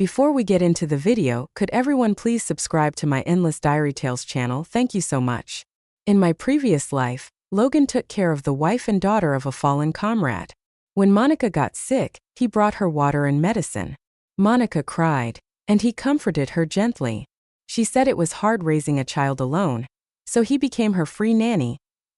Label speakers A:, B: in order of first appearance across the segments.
A: Before we get into the video, could everyone please subscribe to my Endless Diary Tales channel? Thank you so much. In my previous life, Logan took care of the wife and daughter of a fallen comrade. When Monica got sick, he brought her water and medicine. Monica cried, and he comforted her gently. She said it was hard raising a child alone, so he became her free nanny,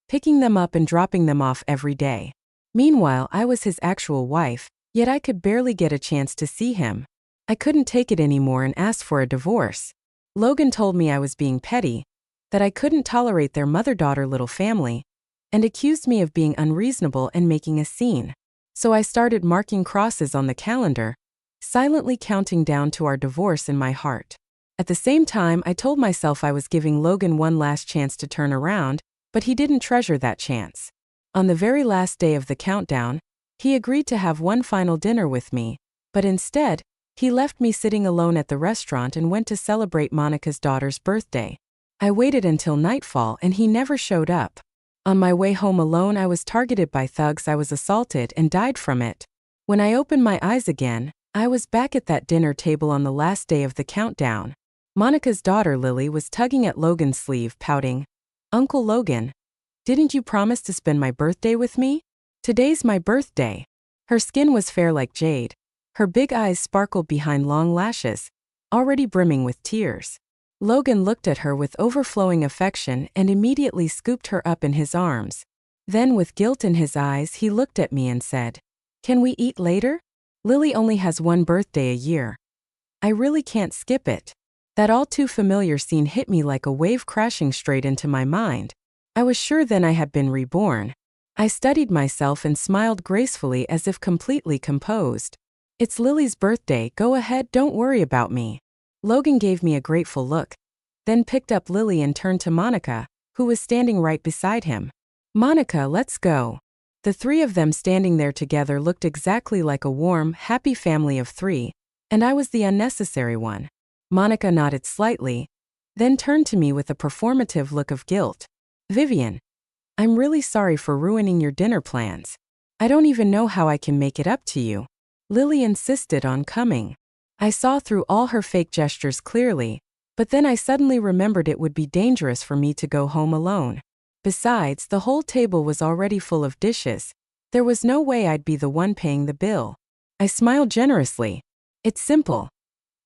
A: picking them up and dropping them off every day. Meanwhile, I was his actual wife, yet I could barely get a chance to see him. I couldn't take it anymore and asked for a divorce. Logan told me I was being petty, that I couldn't tolerate their mother-daughter little family, and accused me of being unreasonable and making a scene. So I started marking crosses on the calendar, silently counting down to our divorce in my heart. At the same time, I told myself I was giving Logan one last chance to turn around, but he didn't treasure that chance. On the very last day of the countdown, he agreed to have one final dinner with me, but instead, he left me sitting alone at the restaurant and went to celebrate Monica's daughter's birthday. I waited until nightfall and he never showed up. On my way home alone, I was targeted by thugs. I was assaulted and died from it. When I opened my eyes again, I was back at that dinner table on the last day of the countdown. Monica's daughter Lily was tugging at Logan's sleeve, pouting, "Uncle Logan, didn't you promise to spend my birthday with me? Today's my birthday." Her skin was fair like jade. Her big eyes sparkled behind long lashes, already brimming with tears. Logan looked at her with overflowing affection and immediately scooped her up in his arms. Then, with guilt in his eyes, he looked at me and said, "Can we eat later? Lily only has one birthday a year. I really can't skip it." That all too familiar scene hit me like a wave crashing straight into my mind. I was sure then I had been reborn. I steadied myself and smiled gracefully as if completely composed. "It's Lily's birthday, go ahead, don't worry about me." Logan gave me a grateful look, then picked up Lily and turned to Monica, who was standing right beside him. "Monica, let's go." The three of them standing there together looked exactly like a warm, happy family of three, and I was the unnecessary one. Monica nodded slightly, then turned to me with a performative look of guilt. "Vivian, I'm really sorry for ruining your dinner plans. I don't even know how I can make it up to you." Lily insisted on coming. I saw through all her fake gestures clearly, but then I suddenly remembered it would be dangerous for me to go home alone. Besides, the whole table was already full of dishes. There was no way I'd be the one paying the bill. I smiled generously. "It's simple.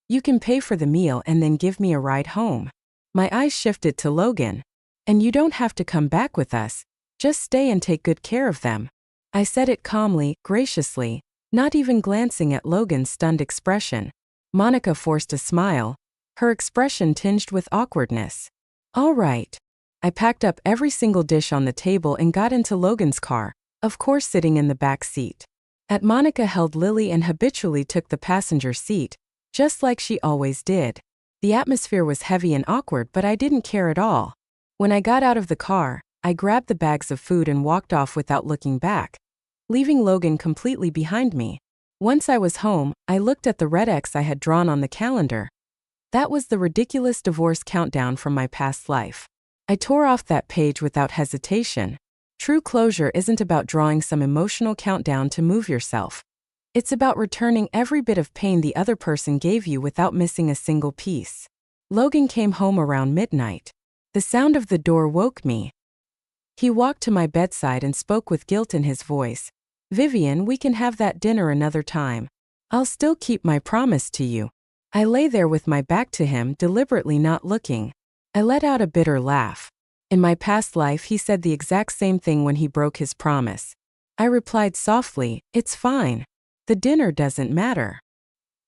A: You can pay for the meal and then give me a ride home." My eyes shifted to Logan. "And you don't have to come back with us. Just stay and take good care of them." I said it calmly, graciously, not even glancing at Logan's stunned expression. Monica forced a smile, her expression tinged with awkwardness. "All right." I packed up every single dish on the table and got into Logan's car, of course sitting in the back seat. Monica held Lily and habitually took the passenger seat, just like she always did. The atmosphere was heavy and awkward, but I didn't care at all. When I got out of the car, I grabbed the bags of food and walked off without looking back, leaving Logan completely behind me. Once I was home, I looked at the red X I had drawn on the calendar. That was the ridiculous divorce countdown from my past life. I tore off that page without hesitation. True closure isn't about drawing some emotional countdown to move yourself. It's about returning every bit of pain the other person gave you without missing a single piece. Logan came home around midnight. The sound of the door woke me. He walked to my bedside and spoke with guilt in his voice. "Vivian, we can have that dinner another time. I'll still keep my promise to you." I lay there with my back to him, deliberately not looking. I let out a bitter laugh. In my past life, he said the exact same thing when he broke his promise. I replied softly, "It's fine. The dinner doesn't matter."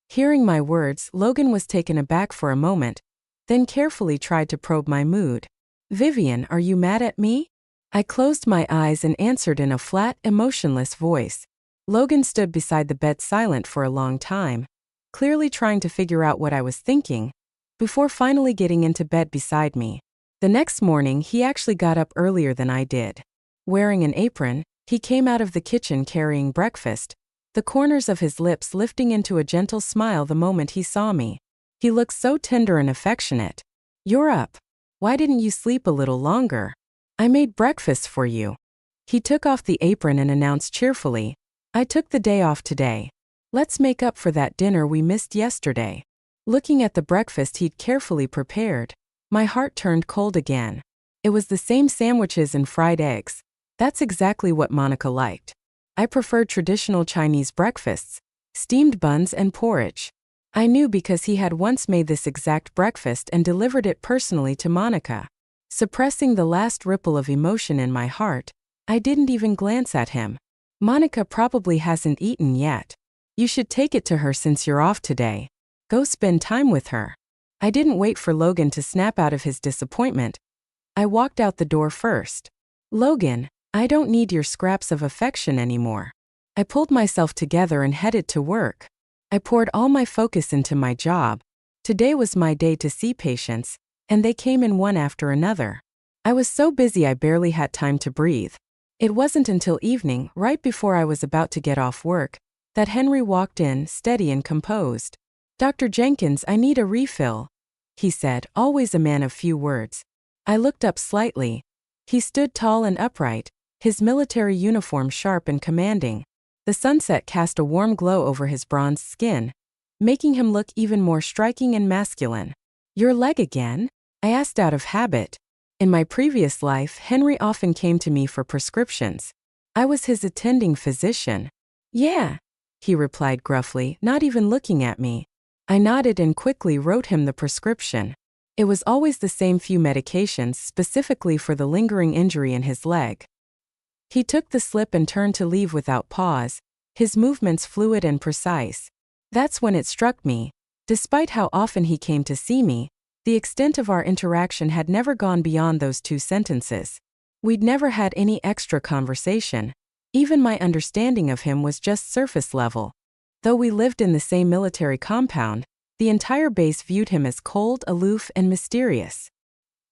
A: Hearing my words, Logan was taken aback for a moment, then carefully tried to probe my mood. "Vivian, are you mad at me?" I closed my eyes and answered in a flat, emotionless voice. Logan stood beside the bed silent for a long time, clearly trying to figure out what I was thinking, before finally getting into bed beside me. The next morning, he actually got up earlier than I did. Wearing an apron, he came out of the kitchen carrying breakfast, the corners of his lips lifting into a gentle smile the moment he saw me. He looked so tender and affectionate. "You're up. Why didn't you sleep a little longer? I made breakfast for you." He took off the apron and announced cheerfully, "I took the day off today. Let's make up for that dinner we missed yesterday. Looking at the breakfast he'd carefully prepared, my heart turned cold again. It was the same sandwiches and fried eggs. That's exactly what Monica liked. I preferred traditional Chinese breakfasts, steamed buns and porridge. I knew because he had once made this exact breakfast and delivered it personally to Monica. Suppressing the last ripple of emotion in my heart, I didn't even glance at him. Monica probably hasn't eaten yet. You should take it to her since you're off today. Go spend time with her. I didn't wait for Logan to snap out of his disappointment. I walked out the door first. Logan, I don't need your scraps of affection anymore. I pulled myself together and headed to work. I poured all my focus into my job. Today was my day to see patients, and they came in one after another. I was so busy I barely had time to breathe. It wasn't until evening, right before I was about to get off work, that Henry walked in, steady and composed. "Dr. Jenkins, I need a refill," he said, always a man of few words. I looked up slightly. He stood tall and upright, his military uniform sharp and commanding. The sunset cast a warm glow over his bronzed skin, making him look even more striking and masculine. "Your leg again?" I asked out of habit. In my previous life, Henry often came to me for prescriptions. I was his attending physician. "Yeah," he replied gruffly, not even looking at me. I nodded and quickly wrote him the prescription. It was always the same few medications specifically for the lingering injury in his leg. He took the slip and turned to leave without pause, his movements fluid and precise. That's when it struck me. Despite how often he came to see me, the extent of our interaction had never gone beyond those 2 sentences. We'd never had any extra conversation. Even my understanding of him was just surface level. Though we lived in the same military compound, the entire base viewed him as cold, aloof, and mysterious.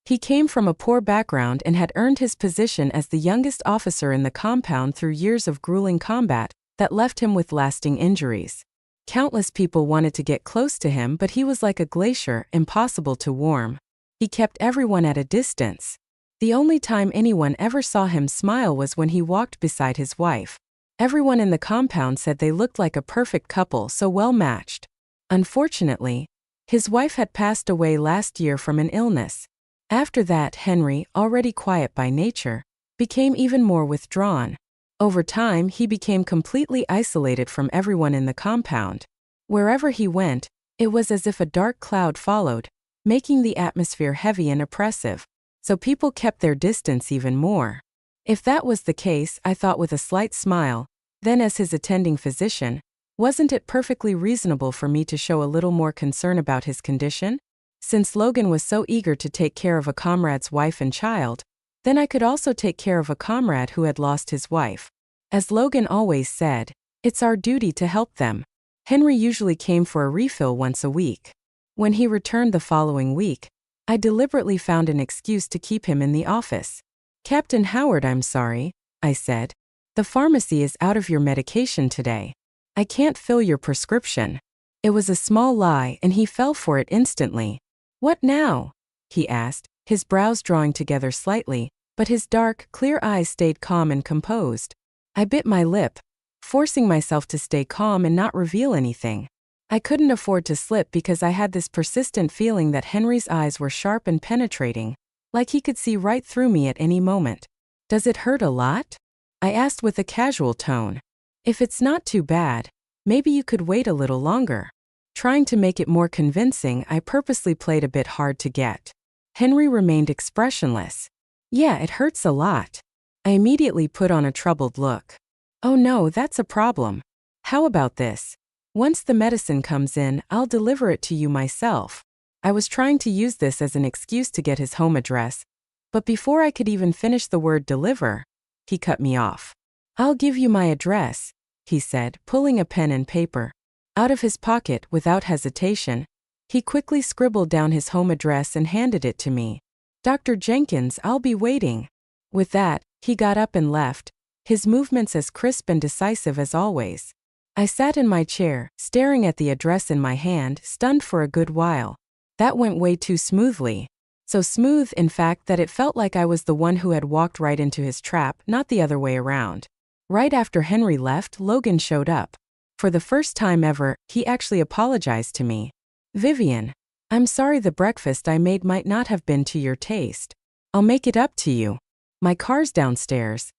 A: He came from a poor background and had earned his position as the youngest officer in the compound through years of grueling combat that left him with lasting injuries. Countless people wanted to get close to him, but he was like a glacier, impossible to warm. He kept everyone at a distance. The only time anyone ever saw him smile was when he walked beside his wife. Everyone in the compound said they looked like a perfect couple, so well matched. Unfortunately, his wife had passed away last year from an illness. After that, Henry, already quiet by nature, became even more withdrawn. Over time, he became completely isolated from everyone in the compound. Wherever he went, it was as if a dark cloud followed, making the atmosphere heavy and oppressive, so people kept their distance even more. If that was the case, I thought with a slight smile, then as his attending physician, wasn't it perfectly reasonable for me to show a little more concern about his condition? Since Logan was so eager to take care of a comrade's wife and child, then I could also take care of a comrade who had lost his wife. As Logan always said, it's our duty to help them. Henry usually came for a refill once a week. When he returned the following week, I deliberately found an excuse to keep him in the office. "Captain Howard, I'm sorry," I said. "The pharmacy is out of your medication today. I can't fill your prescription." It was a small lie and he fell for it instantly. "What now?" he asked, his brows drawing together slightly, but his dark, clear eyes stayed calm and composed. I bit my lip, forcing myself to stay calm and not reveal anything. I couldn't afford to slip because I had this persistent feeling that Henry's eyes were sharp and penetrating, like he could see right through me at any moment. "Does it hurt a lot?" I asked with a casual tone. "If it's not too bad, maybe you could wait a little longer." Trying to make it more convincing, I purposely played a bit hard to get. Henry remained expressionless. "Yeah, it hurts a lot." I immediately put on a troubled look. "Oh no, that's a problem. How about this? Once the medicine comes in, I'll deliver it to you myself." I was trying to use this as an excuse to get his home address, but before I could even finish the word deliver, he cut me off. "I'll give you my address," he said, pulling a pen and paper. Out of his pocket, without hesitation, he quickly scribbled down his home address and handed it to me. "Dr. Jenkins, I'll be waiting." With that, he got up and left, his movements as crisp and decisive as always. I sat in my chair, staring at the address in my hand, stunned for a good while. That went way too smoothly. So smooth, in fact, that it felt like I was the one who had walked right into his trap, not the other way around. Right after Henry left, Logan showed up. For the first time ever, he actually apologized to me. Vivian, I'm sorry the breakfast I made might not have been to your taste. I'll make it up to you. My car's downstairs.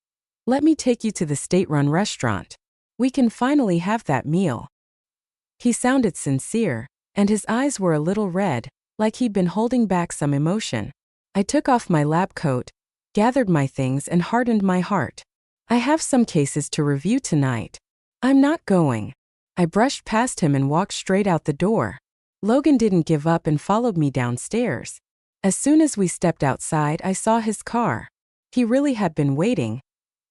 A: Let me take you to the state-run restaurant. We can finally have that meal. He sounded sincere, and his eyes were a little red, like he'd been holding back some emotion. I took off my lab coat, gathered my things, and hardened my heart. I have some cases to review tonight. I'm not going. I brushed past him and walked straight out the door. Logan didn't give up and followed me downstairs. As soon as we stepped outside, I saw his car. He really had been waiting,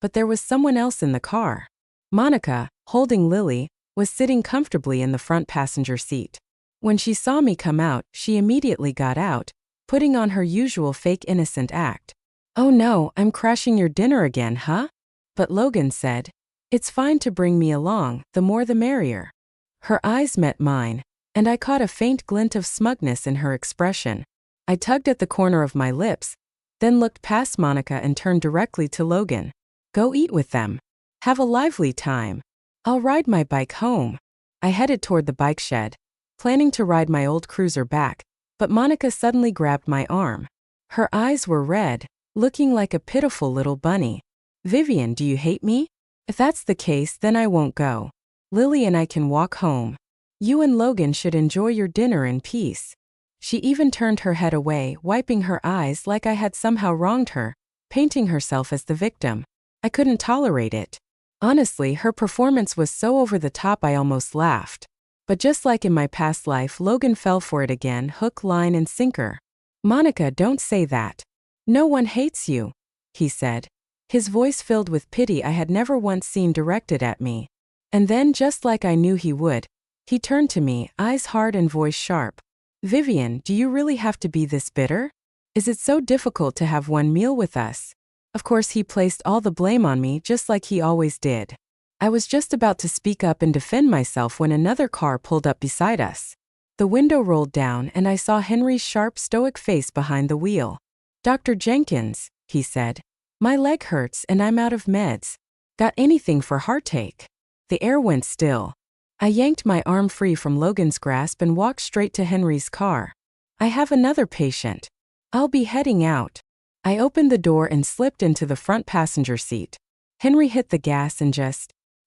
A: but there was someone else in the car. Monica, holding Lily, was sitting comfortably in the front passenger seat. When she saw me come out, she immediately got out, putting on her usual fake innocent act. "Oh no, I'm crashing your dinner again, huh?" But Logan said, "It's fine to bring me along, the more the merrier." Her eyes met mine, and I caught a faint glint of smugness in her expression. I tugged at the corner of my lips, then looked past Monica and turned directly to Logan. "Go eat with them. Have a lively time. I'll ride my bike home." I headed toward the bike shed, planning to ride my old cruiser back, but Monica suddenly grabbed my arm. Her eyes were red, looking like a pitiful little bunny. "Vivian, do you hate me? If that's the case, then I won't go. Lily and I can walk home. You and Logan should enjoy your dinner in peace." She even turned her head away, wiping her eyes like I had somehow wronged her, painting herself as the victim. I couldn't tolerate it. Honestly, her performance was so over the top I almost laughed. But just like in my past life, Logan fell for it again, hook, line, and sinker. "Monica, don't say that. No one hates you," he said, his voice filled with pity I had never once seen directed at me. And then, just like I knew he would, he turned to me, eyes hard and voice sharp. "Vivian, do you really have to be this bitter? Is it so difficult to have one meal with us?" Of course, he placed all the blame on me, just like he always did. I was just about to speak up and defend myself when another car pulled up beside us. The window rolled down and I saw Henry's sharp, stoic face behind the wheel. "Dr. Jenkins," he said, "my leg hurts and I'm out of meds. Got anything for heartache?" The air went still. I yanked my arm free from Logan's grasp and walked straight to Henry's car. "I have another patient. I'll be heading out." I opened the door and slipped into the front passenger seat. Henry hit the gas and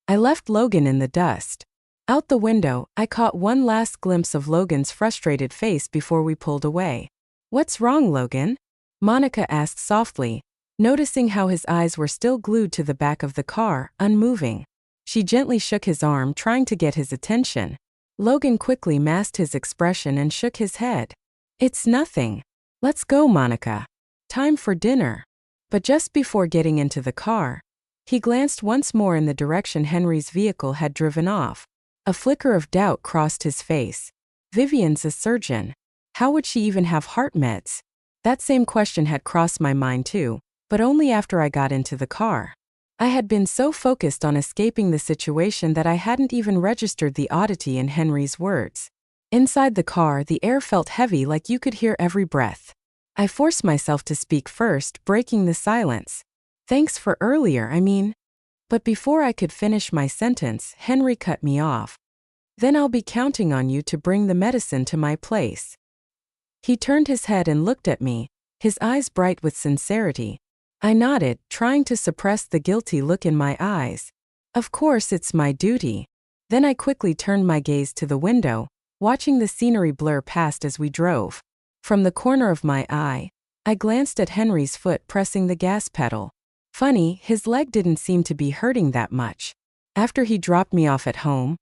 A: I left Logan in the dust. Out the window, I caught one last glimpse of Logan's frustrated face before we pulled away. "What's wrong, Logan?" Monica asked softly, noticing how his eyes were still glued to the back of the car, unmoving. She gently shook his arm, trying to get his attention. Logan quickly masked his expression and shook his head. "It's nothing. Let's go, Monica. Time for dinner." But just before getting into the car, he glanced once more in the direction Henry's vehicle had driven off. A flicker of doubt crossed his face. "Vivian's a surgeon. How would she even have heart meds?" That same question had crossed my mind too, but only after I got into the car. I had been so focused on escaping the situation that I hadn't even registered the oddity in Henry's words. Inside the car, the air felt heavy, like you could hear every breath. I forced myself to speak first, breaking the silence. "Thanks for earlier, I mean." But before I could finish my sentence, Henry cut me off. "Then I'll be counting on you to bring the medicine to my place." He turned his head and looked at me, his eyes bright with sincerity. I nodded, trying to suppress the guilty look in my eyes. "Of course, it's my duty." Then I quickly turned my gaze to the window, watching the scenery blur past as we drove. From the corner of my eye, I glanced at Henry's foot pressing the gas pedal. Funny, his leg didn't seem to be hurting that much. After he dropped me off at home,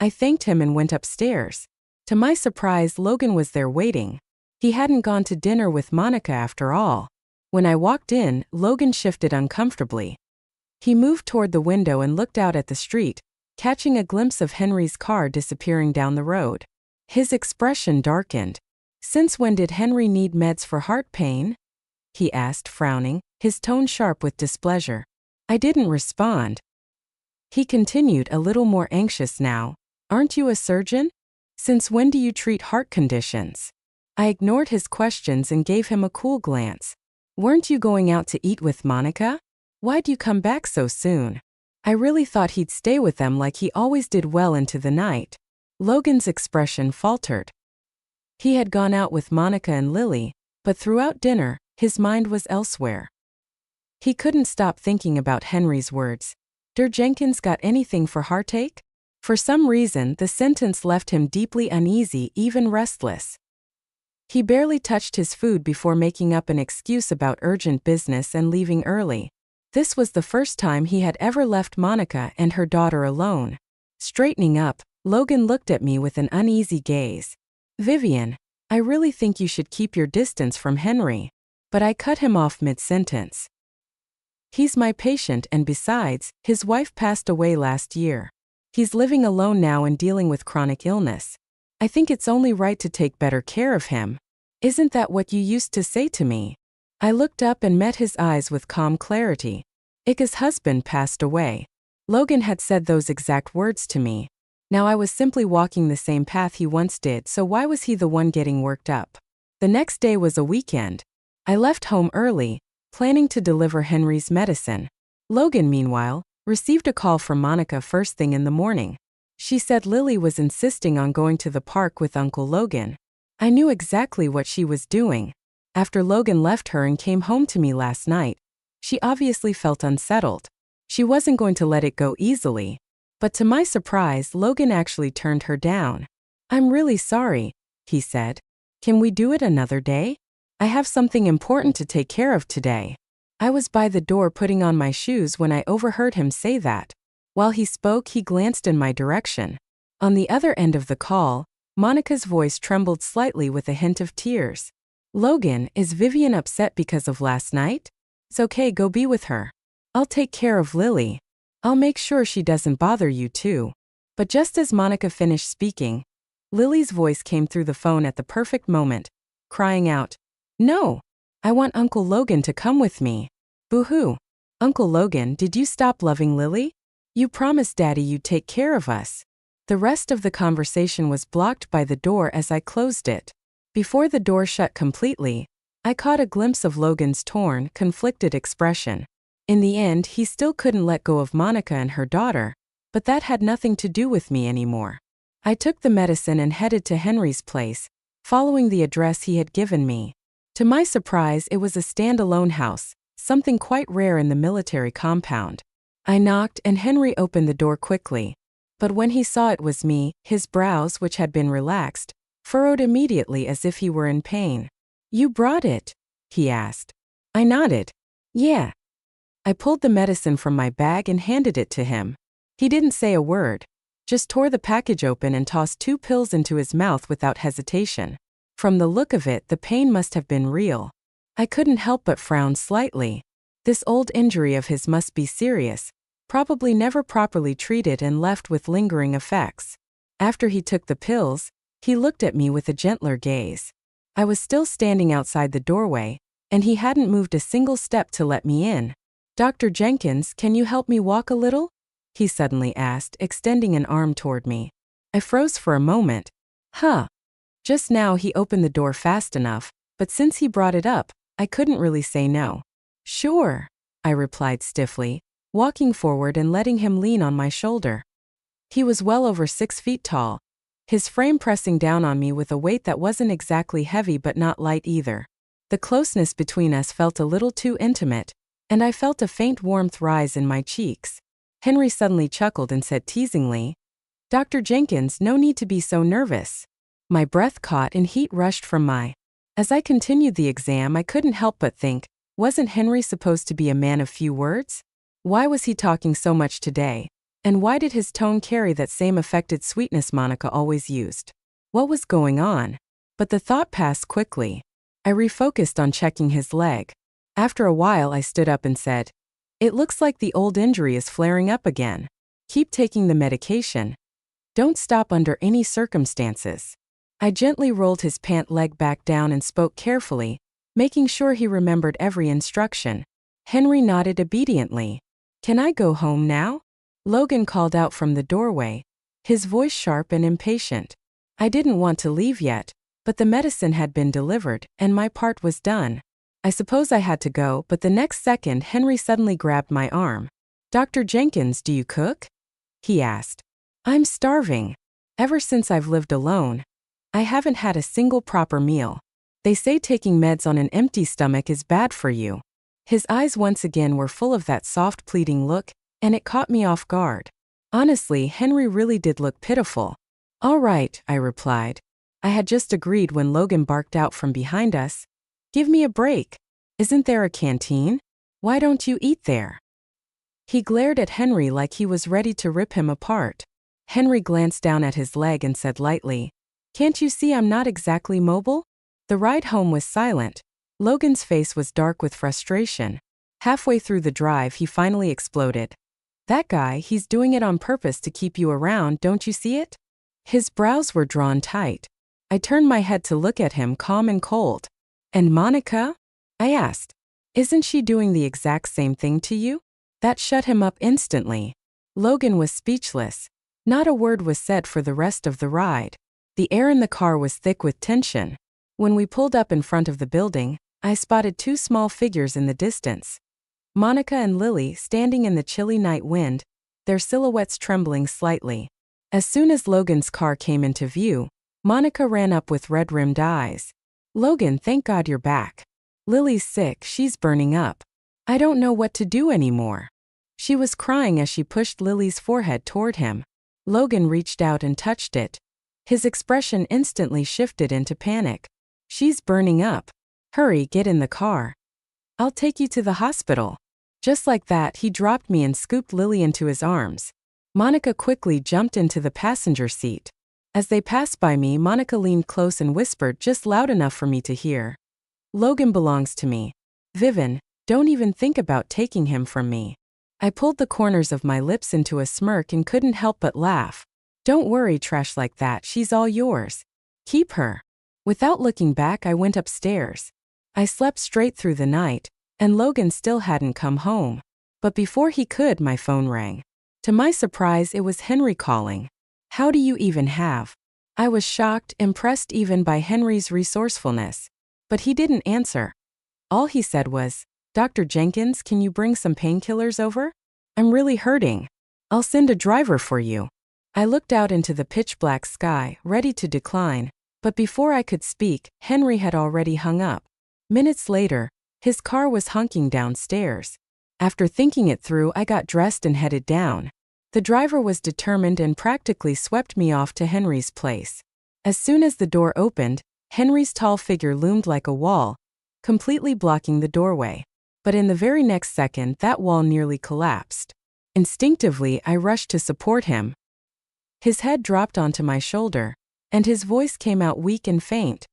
A: I thanked him and went upstairs. To my surprise, Logan was there waiting. He hadn't gone to dinner with Monica after all. When I walked in, Logan shifted uncomfortably. He moved toward the window and looked out at the street, catching a glimpse of Henry's car disappearing down the road. His expression darkened. "Since when did Henry need meds for heart pain?" he asked, frowning, his tone sharp with displeasure. I didn't respond. He continued, a little more anxious now. "Aren't you a surgeon? Since when do you treat heart conditions?" I ignored his questions and gave him a cool glance. "Weren't you going out to eat with Monica? Why'd you come back so soon?" I really thought he'd stay with them like he always did well into the night. Logan's expression faltered. He had gone out with Monica and Lily, but throughout dinner, his mind was elsewhere. He couldn't stop thinking about Henry's words. "Der Jenkins got anything for heartache?" For some reason, the sentence left him deeply uneasy, even restless. He barely touched his food before making up an excuse about urgent business and leaving early. This was the first time he had ever left Monica and her daughter alone. Straightening up, Logan looked at me with an uneasy gaze. "Vivian, I really think you should keep your distance from Henry." But I cut him off mid-sentence. "He's my patient, and besides, his wife passed away last year. He's living alone now and dealing with chronic illness. I think it's only right to take better care of him. Isn't that what you used to say to me?" I looked up and met his eyes with calm clarity. Ika's husband passed away. Logan had said those exact words to me. Now I was simply walking the same path he once did, so why was he the one getting worked up? The next day was a weekend. I left home early, planning to deliver Henry's medicine. Logan, meanwhile, received a call from Monica first thing in the morning. She said Lily was insisting on going to the park with Uncle Logan. I knew exactly what she was doing. After Logan left her and came home to me last night, she obviously felt unsettled. She wasn't going to let it go easily. But to my surprise, Logan actually turned her down. "I'm really sorry," he said. "Can we do it another day? I have something important to take care of today." I was by the door putting on my shoes when I overheard him say that. While he spoke, he glanced in my direction. On the other end of the call, Monica's voice trembled slightly with a hint of tears. "Logan, is Vivian upset because of last night? It's okay, go be with her. I'll take care of Lily. I'll make sure she doesn't bother you too." But just as Monica finished speaking, Lily's voice came through the phone at the perfect moment, crying out, "No! I want Uncle Logan to come with me." "Boo-hoo. Uncle Logan, did you stop loving Lily? You promised Daddy you'd take care of us." The rest of the conversation was blocked by the door as I closed it. Before the door shut completely, I caught a glimpse of Logan's torn, conflicted expression. In the end, he still couldn't let go of Monica and her daughter, but that had nothing to do with me anymore. I took the medicine and headed to Henry's place, following the address he had given me. To my surprise, it was a standalone house, something quite rare in the military compound. I knocked and Henry opened the door quickly. But when he saw it was me, his brows, which had been relaxed, furrowed immediately as if he were in pain. "You brought it?" he asked. I nodded. "Yeah." I pulled the medicine from my bag and handed it to him. He didn't say a word, just tore the package open and tossed 2 pills into his mouth without hesitation. From the look of it, the pain must have been real. I couldn't help but frown slightly. This old injury of his must be serious, probably never properly treated and left with lingering effects. After he took the pills, he looked at me with a gentler gaze. I was still standing outside the doorway, and he hadn't moved a single step to let me in. "Dr. Jenkins, can you help me walk a little?" he suddenly asked, extending an arm toward me. I froze for a moment. Just now he opened the door fast enough, but since he brought it up, I couldn't really say no. "Sure," I replied stiffly, walking forward and letting him lean on my shoulder. He was well over 6 feet tall, his frame pressing down on me with a weight that wasn't exactly heavy but not light either. The closeness between us felt a little too intimate, and I felt a faint warmth rise in my cheeks. Henry suddenly chuckled and said teasingly, "Dr. Jenkins, no need to be so nervous." My breath caught and heat rushed from my. As I continued the exam, I couldn't help but think, wasn't Henry supposed to be a man of few words? Why was he talking so much today? And why did his tone carry that same affected sweetness Monica always used? What was going on? But the thought passed quickly. I refocused on checking his leg. After a while, I stood up and said, "It looks like the old injury is flaring up again. Keep taking the medication. Don't stop under any circumstances." I gently rolled his pant leg back down and spoke carefully, making sure he remembered every instruction. Henry nodded obediently. "Can I go home now?" Logan called out from the doorway, his voice sharp and impatient. I didn't want to leave yet, but the medicine had been delivered, and my part was done. I suppose I had to go, but the next second Henry suddenly grabbed my arm. "Dr. Jenkins, do you cook?" he asked. "I'm starving. Ever since I've lived alone, I haven't had a single proper meal. They say taking meds on an empty stomach is bad for you." His eyes once again were full of that soft, pleading look, and it caught me off guard. Honestly, Henry really did look pitiful. "All right," I replied. I had just agreed when Logan barked out from behind us, "Give me a break. Isn't there a canteen? Why don't you eat there?" He glared at Henry like he was ready to rip him apart. Henry glanced down at his leg and said lightly, "Can't you see I'm not exactly mobile?" The ride home was silent. Logan's face was dark with frustration. Halfway through the drive, he finally exploded. "That guy, he's doing it on purpose to keep you around, don't you see it?" His brows were drawn tight. I turned my head to look at him, calm and cold. "And Monica?" I asked. "Isn't she doing the exact same thing to you?" That shut him up instantly. Logan was speechless. Not a word was said for the rest of the ride. The air in the car was thick with tension. When we pulled up in front of the building, I spotted two small figures in the distance. Monica and Lily standing in the chilly night wind, their silhouettes trembling slightly. As soon as Logan's car came into view, Monica ran up with red-rimmed eyes. "Logan, thank God you're back. Lily's sick, she's burning up. I don't know what to do anymore." She was crying as she pushed Lily's forehead toward him. Logan reached out and touched it. His expression instantly shifted into panic. "She's burning up. Hurry, get in the car. I'll take you to the hospital." Just like that, he dropped me and scooped Lily into his arms. Monica quickly jumped into the passenger seat. As they passed by me, Monica leaned close and whispered just loud enough for me to hear, "Logan belongs to me. Vivian, don't even think about taking him from me." I pulled the corners of my lips into a smirk and couldn't help but laugh. "Don't worry, trash like that, she's all yours. Keep her." Without looking back, I went upstairs. I slept straight through the night, and Logan still hadn't come home. But before he could, my phone rang. To my surprise, it was Henry calling. "How do you even have?" I was shocked, impressed even by Henry's resourcefulness. But he didn't answer. All he said was, "Dr. Jenkins, can you bring some painkillers over? I'm really hurting. I'll send a driver for you." I looked out into the pitch-black sky, ready to decline, but before I could speak, Henry had already hung up. Minutes later, his car was honking downstairs. After thinking it through, I got dressed and headed down. The driver was determined and practically swept me off to Henry's place. As soon as the door opened, Henry's tall figure loomed like a wall, completely blocking the doorway. But in the very next second, that wall nearly collapsed. Instinctively, I rushed to support him. His head dropped onto my shoulder, and his voice came out weak and faint.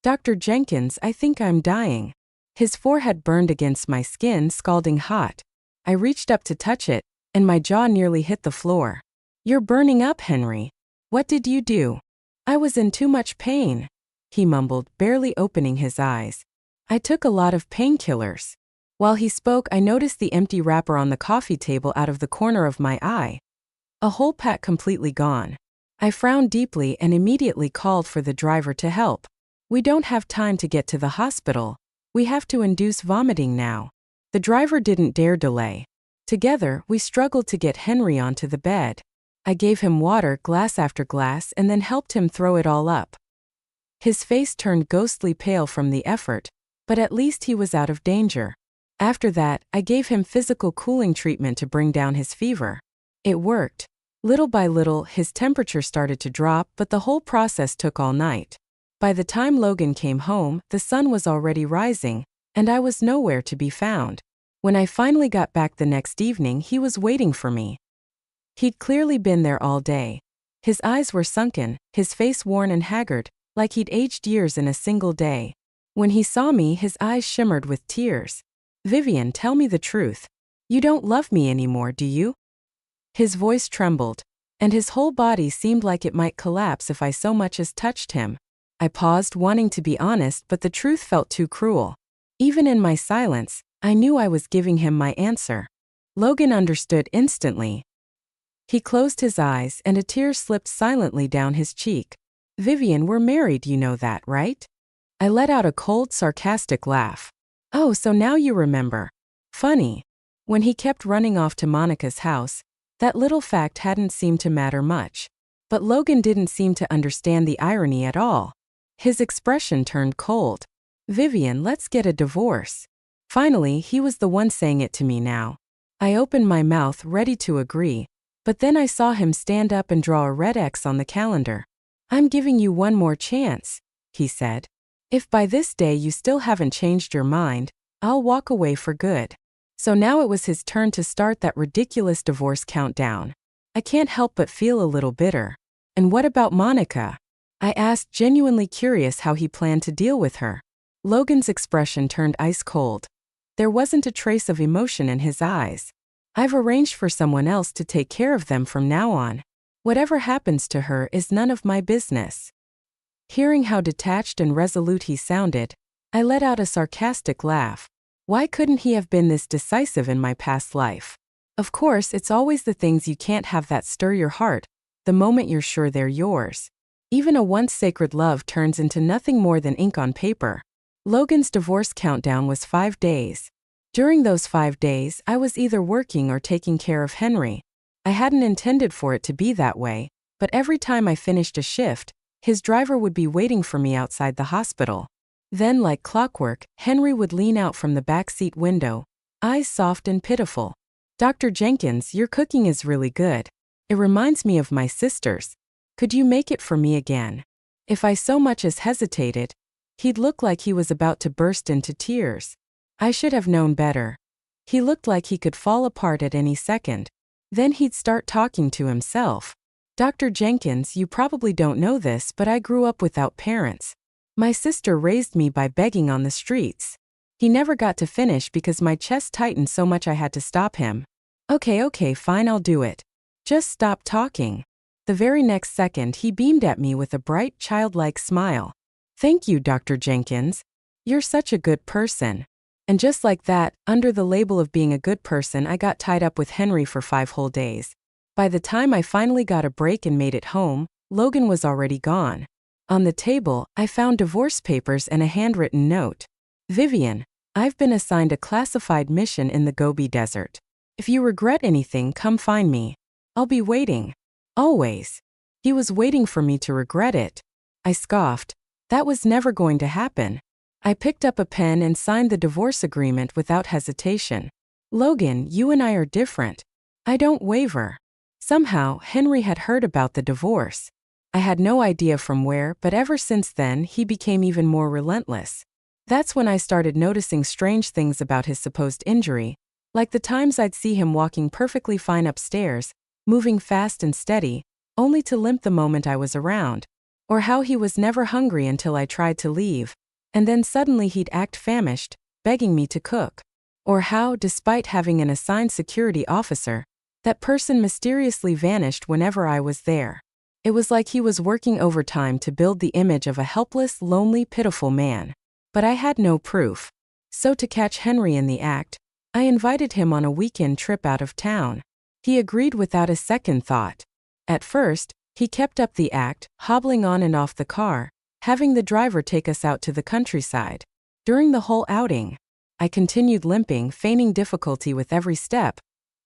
A: "Dr. Jenkins, I think I'm dying." His forehead burned against my skin, scalding hot. I reached up to touch it, and my jaw nearly hit the floor. "You're burning up, Henry. What did you do?" "I was in too much pain," he mumbled, barely opening his eyes. "I took a lot of painkillers." While he spoke, I noticed the empty wrapper on the coffee table out of the corner of my eye. A whole pack completely gone. I frowned deeply and immediately called for the driver to help. "We don't have time to get to the hospital. We have to induce vomiting now." The driver didn't dare delay. Together, we struggled to get Henry onto the bed. I gave him water, glass after glass, and then helped him throw it all up. His face turned ghostly pale from the effort, but at least he was out of danger. After that, I gave him physical cooling treatment to bring down his fever. It worked. Little by little, his temperature started to drop, but the whole process took all night. By the time Logan came home, the sun was already rising, and I was nowhere to be found. When I finally got back the next evening, he was waiting for me. He'd clearly been there all day. His eyes were sunken, his face worn and haggard, like he'd aged years in a single day. When he saw me, his eyes shimmered with tears. "Vivian, tell me the truth. You don't love me anymore, do you?" His voice trembled, and his whole body seemed like it might collapse if I so much as touched him. I paused, wanting to be honest, but the truth felt too cruel. Even in my silence, I knew I was giving him my answer. Logan understood instantly. He closed his eyes, and a tear slipped silently down his cheek. "Vivian, we're married, you know that, right?" I let out a cold, sarcastic laugh. "Oh, so now you remember. Funny. When he kept running off to Monica's house, that little fact hadn't seemed to matter much. But Logan didn't seem to understand the irony at all. His expression turned cold. "Vivian, let's get a divorce." Finally, he was the one saying it to me now. I opened my mouth, ready to agree, but then I saw him stand up and draw a red X on the calendar. "I'm giving you one more chance," he said. "If by this day you still haven't changed your mind, I'll walk away for good." So now it was his turn to start that ridiculous divorce countdown. I can't help but feel a little bitter. "And what about Monica?" I asked, genuinely curious how he planned to deal with her. Logan's expression turned ice cold. There wasn't a trace of emotion in his eyes. "I've arranged for someone else to take care of them from now on. Whatever happens to her is none of my business." Hearing how detached and resolute he sounded, I let out a sarcastic laugh. Why couldn't he have been this decisive in my past life? Of course, it's always the things you can't have that stir your heart, the moment you're sure they're yours. Even a once sacred love turns into nothing more than ink on paper. Logan's divorce countdown was 5 days. During those 5 days, I was either working or taking care of Henry. I hadn't intended for it to be that way, but every time I finished a shift, his driver would be waiting for me outside the hospital. Then, like clockwork, Henry would lean out from the backseat window, eyes soft and pitiful. "Dr. Jenkins, your cooking is really good. It reminds me of my sister's. Could you make it for me again?" If I so much as hesitated, he'd look like he was about to burst into tears. I should have known better. He looked like he could fall apart at any second. Then he'd start talking to himself. "Dr. Jenkins, you probably don't know this, but I grew up without parents. My sister raised me by begging on the streets." He never got to finish because my chest tightened so much I had to stop him. Okay, fine, I'll do it. Just stop talking." The very next second, he beamed at me with a bright, childlike smile. "Thank you, Dr. Jenkins. You're such a good person." And just like that, under the label of being a good person, I got tied up with Henry for 5 whole days. By the time I finally got a break and made it home, Logan was already gone. On the table, I found divorce papers and a handwritten note. "Vivian, I've been assigned a classified mission in the Gobi Desert. If you regret anything, come find me. I'll be waiting. Always." He was waiting for me to regret it. I scoffed. That was never going to happen. I picked up a pen and signed the divorce agreement without hesitation. "Logan, you and I are different. I don't waver." Somehow, Henry had heard about the divorce. I had no idea from where, but ever since then, he became even more relentless. That's when I started noticing strange things about his supposed injury, like the times I'd see him walking perfectly fine upstairs, moving fast and steady, only to limp the moment I was around, or how he was never hungry until I tried to leave, and then suddenly he'd act famished, begging me to cook, or how, despite having an assigned security officer, that person mysteriously vanished whenever I was there. It was like he was working overtime to build the image of a helpless, lonely, pitiful man. But I had no proof. So to catch Henry in the act, I invited him on a weekend trip out of town. He agreed without a second thought. At first, he kept up the act, hobbling on and off the car, having the driver take us out to the countryside. During the whole outing, I continued limping, feigning difficulty with every step,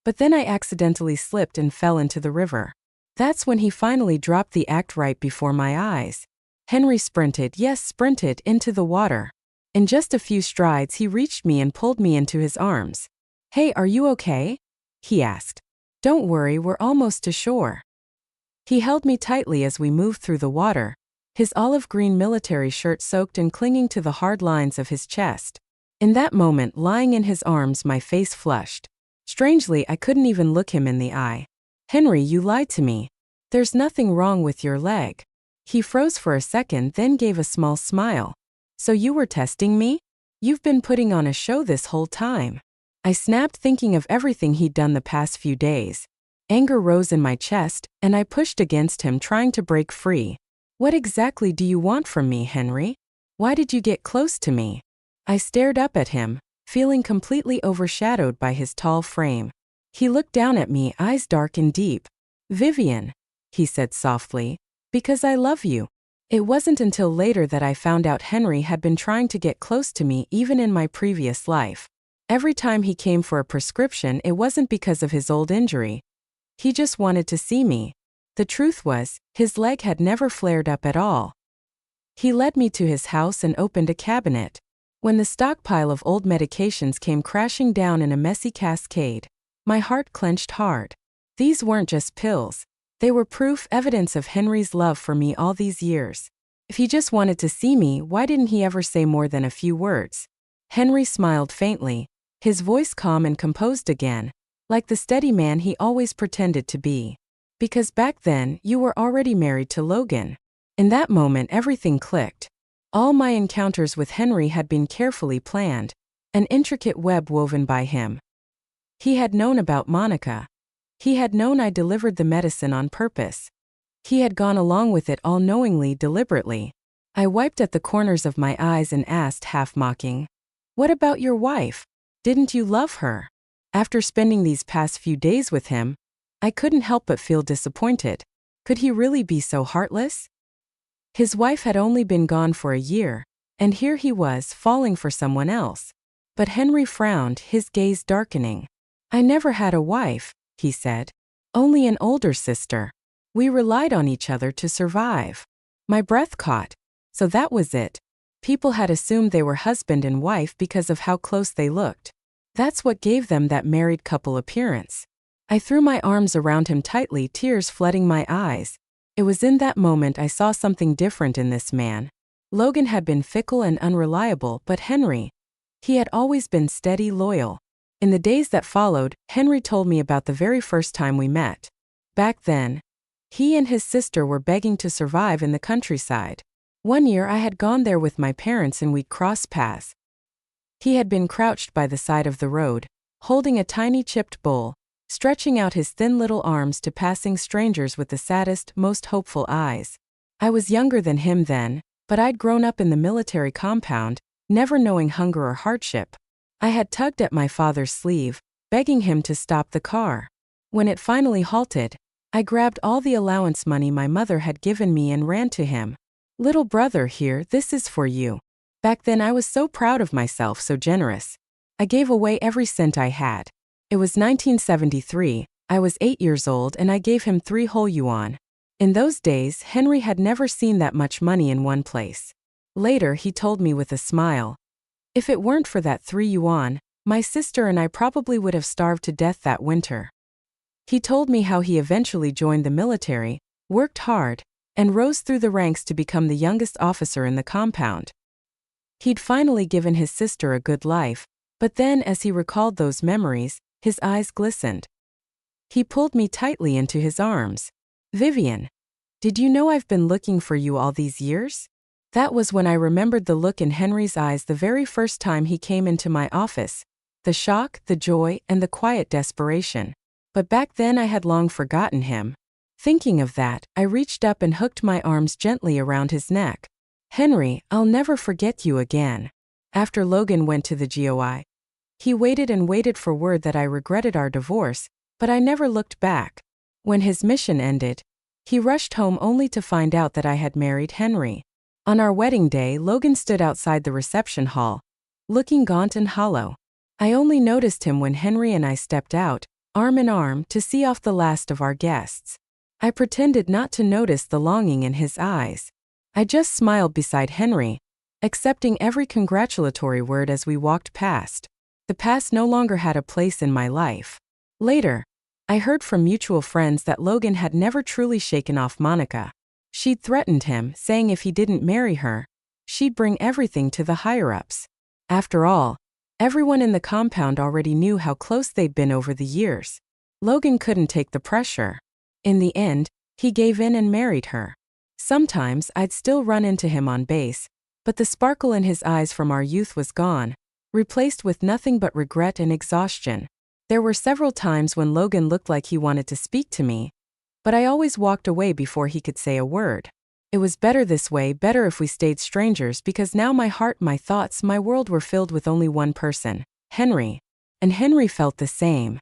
A: but then I accidentally slipped and fell into the river. That's when he finally dropped the act right before my eyes. Henry sprinted, yes, sprinted, into the water. In just a few strides, he reached me and pulled me into his arms. "Hey, are you okay?" he asked. "Don't worry, we're almost to shore." He held me tightly as we moved through the water, his olive green military shirt soaked and clinging to the hard lines of his chest. In that moment, lying in his arms, my face flushed. Strangely, I couldn't even look him in the eye. "Henry, you lied to me. There's nothing wrong with your leg." He froze for a second, then gave a small smile. "So you were testing me? You've been putting on a show this whole time." I snapped, thinking of everything he'd done the past few days. Anger rose in my chest, and I pushed against him, trying to break free. "What exactly do you want from me, Henry? Why did you get close to me?" I stared up at him, feeling completely overshadowed by his tall frame. He looked down at me, eyes dark and deep. "Vivian," he said softly, "because I love you." It wasn't until later that I found out Henry had been trying to get close to me even in my previous life. Every time he came for a prescription, it wasn't because of his old injury. He just wanted to see me. The truth was, his leg had never flared up at all. He led me to his house and opened a cabinet. When the stockpile of old medications came crashing down in a messy cascade, my heart clenched hard. These weren't just pills. They were proof, evidence of Henry's love for me all these years. If he just wanted to see me, why didn't he ever say more than a few words? Henry smiled faintly, his voice calm and composed again, like the steady man he always pretended to be. Because back then, you were already married to Logan. In that moment, everything clicked. All my encounters with Henry had been carefully planned, an intricate web woven by him. He had known about Monica. He had known I delivered the medicine on purpose. He had gone along with it all knowingly, deliberately. I wiped at the corners of my eyes and asked, half mocking, "What about your wife? Didn't you love her?" After spending these past few days with him, I couldn't help but feel disappointed. Could he really be so heartless? His wife had only been gone for a year, and here he was falling for someone else. But Henry frowned, his gaze darkening. "I never had a wife," he said. "Only an older sister. We relied on each other to survive." My breath caught. So that was it. People had assumed they were husband and wife because of how close they looked. That's what gave them that married couple appearance. I threw my arms around him tightly, tears flooding my eyes. It was in that moment I saw something different in this man. Logan had been fickle and unreliable, but Henry, he had always been steady, loyal. In the days that followed, Henry told me about the very first time we met. Back then, he and his sister were begging to survive in the countryside. One year I had gone there with my parents and we'd crossed paths. He had been crouched by the side of the road, holding a tiny chipped bowl, stretching out his thin little arms to passing strangers with the saddest, most hopeful eyes. I was younger than him then, but I'd grown up in the military compound, never knowing hunger or hardship. I had tugged at my father's sleeve, begging him to stop the car. When it finally halted, I grabbed all the allowance money my mother had given me and ran to him. "Little brother, here, this is for you." Back then I was so proud of myself, so generous. I gave away every cent I had. It was 1973, I was 8 years old and I gave him 3 whole yuan. In those days, Henry had never seen that much money in one place. Later, he told me with a smile, "If it weren't for that 3 yuan, my sister and I probably would have starved to death that winter." He told me how he eventually joined the military, worked hard, and rose through the ranks to become the youngest officer in the compound. He'd finally given his sister a good life, but then as he recalled those memories, his eyes glistened. He pulled me tightly into his arms. "Vivian, did you know I've been looking for you all these years?" That was when I remembered the look in Henry's eyes the very first time he came into my office. The shock, the joy, and the quiet desperation. But back then I had long forgotten him. Thinking of that, I reached up and hooked my arms gently around his neck. "Henry, I'll never forget you again." After Logan went to the GOI, he waited and waited for word that I regretted our divorce, but I never looked back. When his mission ended, he rushed home only to find out that I had married Henry. On our wedding day, Logan stood outside the reception hall, looking gaunt and hollow. I only noticed him when Henry and I stepped out, arm in arm, to see off the last of our guests. I pretended not to notice the longing in his eyes. I just smiled beside Henry, accepting every congratulatory word as we walked past. The past no longer had a place in my life. Later, I heard from mutual friends that Logan had never truly shaken off Monica. She'd threatened him, saying if he didn't marry her, she'd bring everything to the higher-ups. After all, everyone in the compound already knew how close they'd been over the years. Logan couldn't take the pressure. In the end, he gave in and married her. Sometimes I'd still run into him on base, but the sparkle in his eyes from our youth was gone, replaced with nothing but regret and exhaustion. There were several times when Logan looked like he wanted to speak to me, but I always walked away before he could say a word. It was better this way, better if we stayed strangers, because now my heart, my thoughts, my world were filled with only one person, Henry. And Henry felt the same.